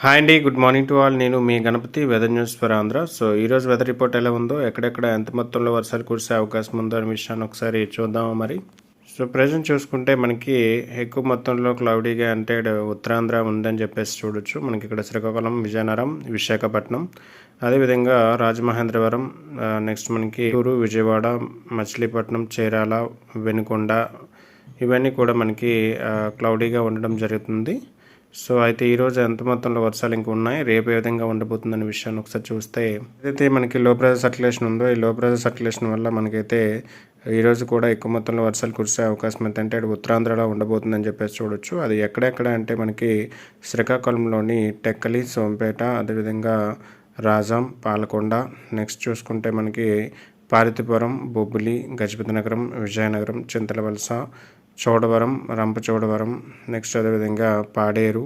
Hi అండి. Good morning to all. నేను మీ Ganapathi weather news for Andhra. So ఈరోజు వెదర్ రిపోర్ట్ ఎలా ఉందో, ఎక్కడెక్కడ ఎంత మొత్తంలో వర్షాలు కురిసే అవకాశం ఉందో అనే విషయాన్ని ఒకసారి చూద్దాము మరి. సో ప్రజెంట్ చూసుకుంటే మనకి ఎక్కువ మొత్తంలో క్లౌడీగా అంటే ఉత్తరాంధ్ర ఉందని చెప్పేసి చూడొచ్చు. మనకి ఇక్కడ శ్రీకాకుళం, విజయనగరం, విశాఖపట్నం, అదేవిధంగా రాజమహేంద్రవరం, నెక్స్ట్ మనకి ఊరు, విజయవాడ, మచిలీపట్నం, చీరాల, వెనుకొండ, ఇవన్నీ కూడా మనకి క్లౌడీగా ఉండడం జరుగుతుంది. సో అయితే ఈరోజు ఎంత మొత్తంలో వర్షాలు ఇంకా ఉన్నాయి, రేపు ఏ విధంగా ఉండబోతుందనే విషయాన్ని ఒకసారి చూస్తే, ఏదైతే మనకి లో ప్రెజర్ సర్క్యులేషన్ ఉందో, ఈ లో ప్రెజర్ సర్క్యులేషన్ వల్ల మనకైతే ఈరోజు కూడా ఎక్కువ మొత్తంలో వర్షాలు కురిసే అవకాశం ఏంటంటే ఉత్తరాంధ్రలో ఉండబోతుందని చెప్పేసి చూడొచ్చు. అది ఎక్కడెక్కడ అంటే మనకి శ్రీకాకుళంలోని టెక్కలి, సోంపేట, అదేవిధంగా రాజాం, పాలకొండ, నెక్స్ట్ చూసుకుంటే మనకి పార్వతీపురం, బొబ్బిలి, గజపతి నగరం, విజయనగరం, చింతలవలస, చోడవరం, రంపచోడవరం, నెక్స్ట్ అదేవిధంగా పాడేరు,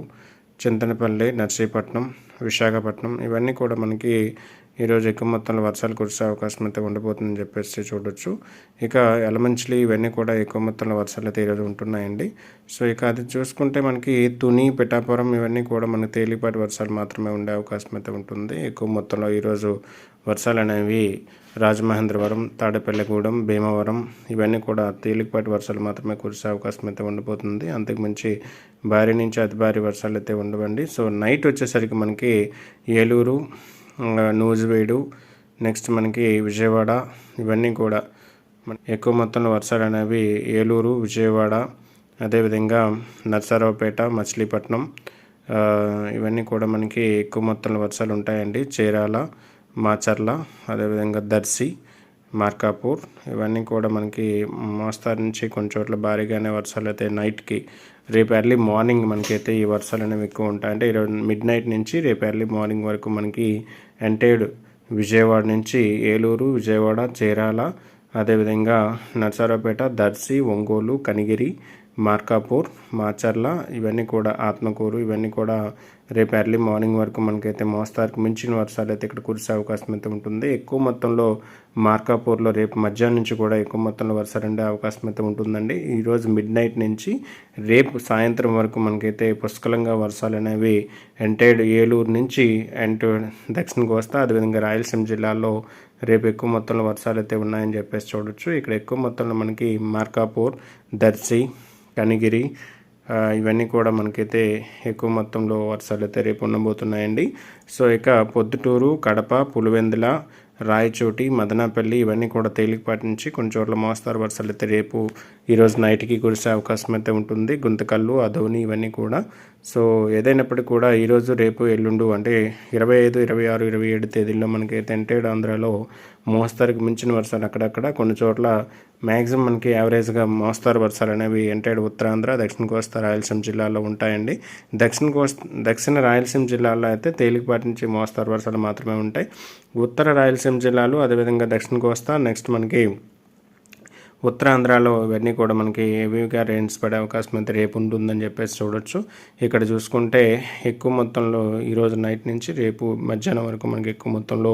చింతనపల్లి, నర్సీపట్నం, విశాఖపట్నం, ఇవన్నీ కూడా మనకి ఈరోజు ఎక్కువ మొత్తంలో వర్షాలు కురిసే అవకాశం అయితే ఉండబోతుందని చెప్పేసి చూడొచ్చు. ఇక ఎలమంచిలి, ఇవన్నీ కూడా ఎక్కువ మొత్తంలో వర్షాలు అయితే ఈరోజు ఉంటున్నాయండి. సో ఇక అది చూసుకుంటే మనకి తుని, పిఠాపురం, ఇవన్నీ కూడా మనకి తేలికపాటి వర్షాలు మాత్రమే ఉండే అవకాశం అయితే ఉంటుంది. ఎక్కువ మొత్తంలో ఈరోజు వర్షాలు అనేవి రాజమహేంద్రవరం, తాడేపల్లిగూడెం, భీమవరం, ఇవన్నీ కూడా తేలికపాటి వర్షాలు మాత్రమే కురిసే అవకాశం అయితే ఉండబోతుంది. అంతకుమించి భారీ నుంచి అతి భారీ వర్షాలు అయితే ఉండవండి. సో నైట్ వచ్చేసరికి మనకి ఏలూరు, నూజివీడు, నెక్స్ట్ మనకి విజయవాడ, ఇవన్నీ కూడా ఎక్కువ మొత్తంలో వర్షాలు అనేవి ఏలూరు, విజయవాడ, అదేవిధంగా నర్సరావుపేట, మచిలీపట్నం, ఇవన్నీ కూడా మనకి ఎక్కువ మొత్తంలో వర్షాలు ఉంటాయండి. చీరాల, మాచర్ల, అదేవిధంగా దర్శి, మార్కాపూర్, ఇవన్నీ కూడా మనకి మోస్తారు నుంచి కొన్ని చోట్ల భారీగానే వర్షాలు అయితే నైట్కి, రేపు ఎర్లీ మార్నింగ్ మనకైతే ఈ వర్షాలు అనేవి ఎక్కువ ఉంటాయి. అంటే ఈరోజు మిడ్ నైట్ నుంచి రేపు ఎర్లీ మార్నింగ్ వరకు మనకి ఎంటైర్డ్ విజయవాడ నుంచి ఏలూరు, విజయవాడ, చీరాల, అదేవిధంగా నర్సరావుపేట, దర్శి, ఒంగోలు, కనిగిరి, మార్కాపూర్, మాచర్ల, ఇవన్నీ కూడా ఆత్మకూరు, ఇవన్నీ కూడా రేపు ఎర్లీ మార్నింగ్ వరకు మనకైతే మోస్తారుకు మించిన వర్షాలు అయితే ఇక్కడ కురిసే అవకాశం అయితే ఉంటుంది. ఎక్కువ మొత్తంలో మార్కాపూర్లో రేపు మధ్యాహ్నం నుంచి కూడా ఎక్కువ మొత్తంలో వర్షాలు ఉండే అవకాశం అయితే ఉంటుందండి. ఈరోజు మిడ్ నైట్ నుంచి రేపు సాయంత్రం వరకు మనకైతే పుష్కలంగా వర్షాలు అనేవి ఎంటైర్డ్ ఏలూరు నుంచి దక్షిణ కోస్తా, అదేవిధంగా రాయలసీమ జిల్లాల్లో రేపు ఎక్కువ మొత్తంలో వర్షాలు అయితే ఉన్నాయని చెప్పేసి చూడొచ్చు. ఇక్కడ ఎక్కువ మొత్తంలో మనకి మార్కాపూర్, దర్శి, కనిగిరి, ఇవన్నీ కూడా మనకైతే ఎక్కువ మొత్తంలో వర్షాలు అయితే రేపు ఉండబోతున్నాయండి. సో ఇక పొద్దుటూరు, కడప, పులివెందుల, రాయచోటి, మదనపల్లి, ఇవన్నీ కూడా తేలికపాటి నుంచి కొన్ని చోట్ల మోస్తారు వర్షాలు అయితే రేపు ఈరోజు నైట్కి కురిసే అవకాశం అయితే ఉంటుంది. గుంతకల్లు, అదోని, ఇవన్నీ కూడా. సో ఏదైనప్పటికీ కూడా ఈరోజు, రేపు, ఎల్లుండు అంటే 25, 26, 27 తేదీల్లో మనకైతే ఎంటైర్డ్ ఆంధ్రాలో మోస్తరుకు మించిన వర్షాలు అక్కడక్కడ, కొన్ని చోట్ల మ్యాక్సిమం మనకి యావరేజ్గా మోస్తారు వర్షాలు అనేవి ఎంటైర్డ్ ఉత్తరాంధ్ర, దక్షిణ కోస్తా, రాయలసీమ జిల్లాలో ఉంటాయండి. దక్షిణ రాయలసీమ జిల్లాలో అయితే తేలికపాటి నుంచి మోస్తారు వర్షాలు మాత్రమే ఉంటాయి. ఉత్తర రాయలసీమ జిల్లాలు, అదేవిధంగా దక్షిణ కోస్తా, నెక్స్ట్ మనకి ఉత్తరాంధ్రలో ఇవన్నీ కూడా మనకి హెవీగా రెయిన్స్ పడే అవకాశం అయితే రేపు ఉంటుందని చెప్పేసి చూడొచ్చు. ఇక్కడ చూసుకుంటే ఎక్కువ మొత్తంలో ఈరోజు నైట్ నుంచి రేపు మధ్యాహ్నం వరకు మనకి ఎక్కువ మొత్తంలో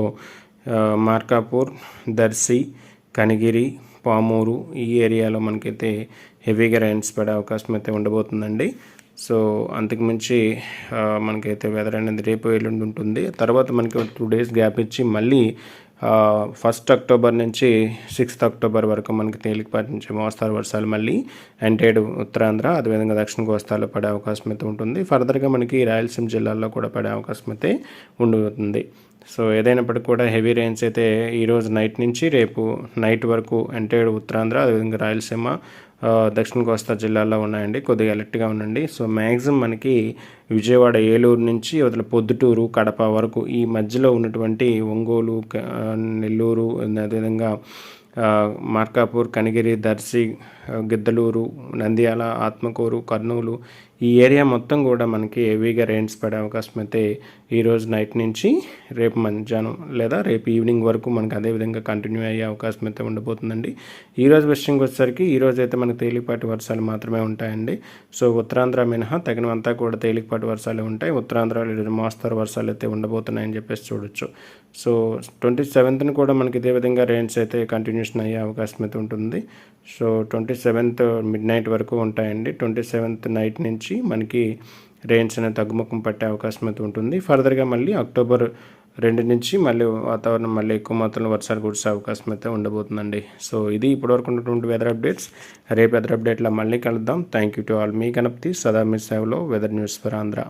మార్కాపూర్, దర్శి, కనిగిరి, పామూరు, ఈ ఏరియాలో మనకైతే హెవీగా రెయిన్స్ పడే అవకాశం అయితే ఉండబోతుందండి. సో అంతకుమించి మనకైతే వెదర్ అనేది రేపు ఎల్లుండి ఉంటుంది. తర్వాత మనకి 2 days గ్యాప్ ఇచ్చి మళ్ళీ 1st October నుంచి 6th October వరకు మనకి తేలికపాటి నుంచి మోస్తారు వర్షాలు మళ్ళీ ఎంటైర్డ్ ఉత్తరాంధ్ర, అదేవిధంగా దక్షిణ కోస్తాలో పడే అవకాశం అయితే ఉంటుంది. ఫర్దర్గా మనకి రాయలసీమ జిల్లాల్లో కూడా పడే అవకాశం అయితే ఉండబోతుంది. సో ఏదైనప్పటికీ కూడా హెవీ రెయిన్స్ అయితే ఈరోజు నైట్ నుంచి రేపు నైట్ వరకు ఎంటైర్డ్ ఉత్తరాంధ్ర, అదేవిధంగా రాయలసీమ, దక్షిణ కోస్తా జిల్లాల్లో ఉన్నాయండి. కొద్దిగా అలర్ట్గా ఉండండి. సో మ్యాక్సిమం మనకి విజయవాడ, ఏలూరు నుంచి వదిలి పొద్దుటూరు, కడప వరకు ఈ మధ్యలో ఉన్నటువంటి ఒంగోలు, నెల్లూరు, అదేవిధంగా మార్కాపూర్, కనిగిరి, దర్శి, గిద్దలూరు, నంద్యాల, ఆత్మకూరు, కర్నూలు, ఈ ఏరియా మొత్తం కూడా మనకి హెవీగా రెయిన్స్ పడే అవకాశం అయితే ఈరోజు నైట్ నుంచి రేపు మధ్యాహ్నం లేదా రేపు ఈవినింగ్ వరకు మనకు అదేవిధంగా కంటిన్యూ అయ్యే అవకాశం అయితే ఉండబోతుందండి. ఈరోజు విషయంకి వచ్చేసరికి ఈరోజు అయితే మనకు తేలికపాటి వర్షాలు మాత్రమే ఉంటాయండి. సో ఉత్తరాంధ్ర మినహా తగినంతా కూడా తేలికపాటి వర్షాలు ఉంటాయి. ఉత్తరాంధ్రలో ఈరోజు మోస్తరు వర్షాలు అయితే ఉండబోతున్నాయని చెప్పేసి చూడొచ్చు. సో 27th కూడా మనకి ఇదే విధంగా రెయిన్స్ అయితే కంటిన్యూషన్ అయ్యే అవకాశం అయితే ఉంటుంది. సో 27th మిడ్ నైట్ వరకు ఉంటాయండి. 27th నైట్ నుంచి మనకి రెయిన్స్ అనేది తగ్గుముఖం పట్టే అవకాశం అయితే ఉంటుంది. ఫర్దర్గా మళ్ళీ అక్టోబర్ 2 నుంచి మళ్ళీ వాతావరణం మళ్ళీ ఎక్కువ మొత్తంలో వర్షాలు కురిసే అవకాశం అయితే ఉండబోతుందండి. సో ఇది ఇప్పటివరకు ఉన్నటువంటి వెదర్ అప్డేట్స్. రేపు వెదర్ అప్డేట్లో మళ్ళీ కలుద్దాం. Thank you to all. మీ గణపతి, సదా మీ సేవలో, వెదర్ న్యూస్ ఫర్ ఆంధ్ర.